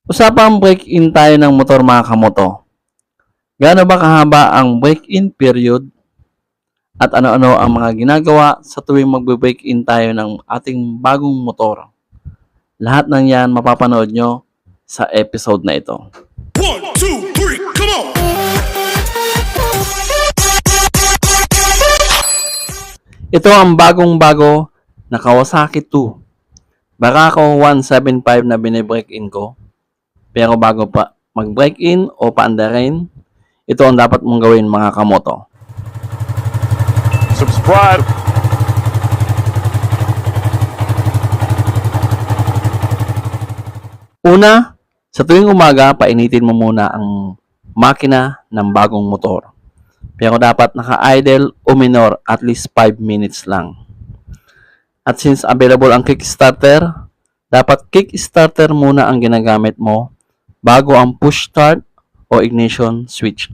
Usapang break-in tayo ng motor mga kamoto. Gaano ba kahaba ang break-in period at ano-ano ang mga ginagawa sa tuwing magbe-break-in tayo ng ating bagong motor? Lahat ng yan mapapanood nyo sa episode na ito. 1, 2, 3, come on! Ito ang bagong-bago na Kawasaki 2. Baka ako 175 na binibreak-in ko. Pero bago pa mag-break-in o paandarin, ito ang dapat mong gawin mga kamoto. Subscribe! Una, sa tuwing umaga, painitin mo muna ang makina ng bagong motor. Pero dapat naka-idle o minor at least 5 minutes lang. At since available ang Kickstarter, dapat Kickstarter muna ang ginagamit mo bago ang push start o ignition switch.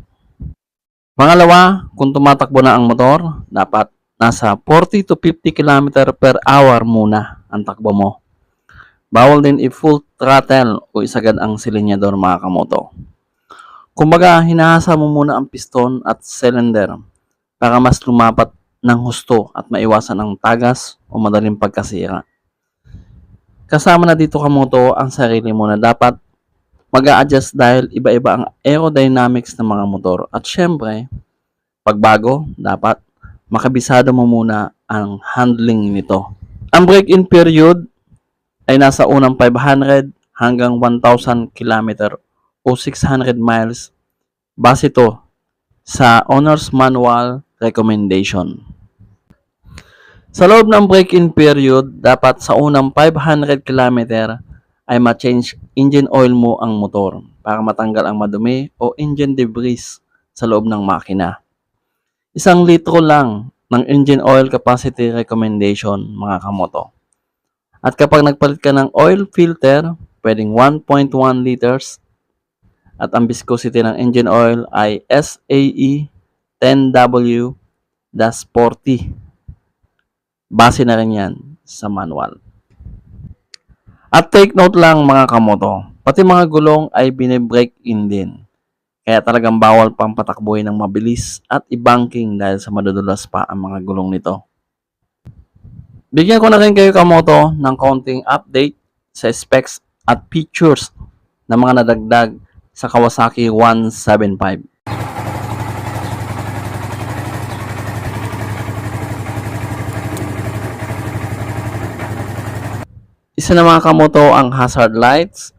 Pangalawa, kung tumatakbo na ang motor, dapat nasa 40 to 50 km per hour muna ang takbo mo. Bawal din i-full throttle o isagad ang silinyador mga kamoto. Kumbaga, hinahasa mo muna ang piston at cylinder para mas lumapat ng husto at maiwasan ang tagas o madaling pagkasira. Kasama na dito kamoto ang sarili mo na dapat mag-a-adjust dahil iba-iba ang aerodynamics ng mga motor. At syempre, pagbago, dapat makabisado mo muna ang handling nito. Ang break-in period ay nasa unang 500 hanggang 1,000 km o 600 miles base to sa Owner's Manual recommendation. Sa loob ng break-in period, dapat sa unang 500 km ay ma-change engine oil mo ang motor para matanggal ang madumi o engine debris sa loob ng makina. 1 litro lang ng engine oil capacity recommendation mga kamoto. At kapag nagpalit ka ng oil filter, pwedeng 1.1 liters at ang viscosity ng engine oil ay SAE 10W-40. Base na rin yan sa manual. At take note lang mga kamoto, pati mga gulong ay binibreak in din. Kaya talagang bawal pang patakbuhin ng mabilis at i-banking dahil sa madudulas pa ang mga gulong nito. Bigyan ko na rin kayo kamoto ng konting update sa specs at features na mga nadagdag sa Kawasaki 175. Isa na mga kamoto ang hazard lights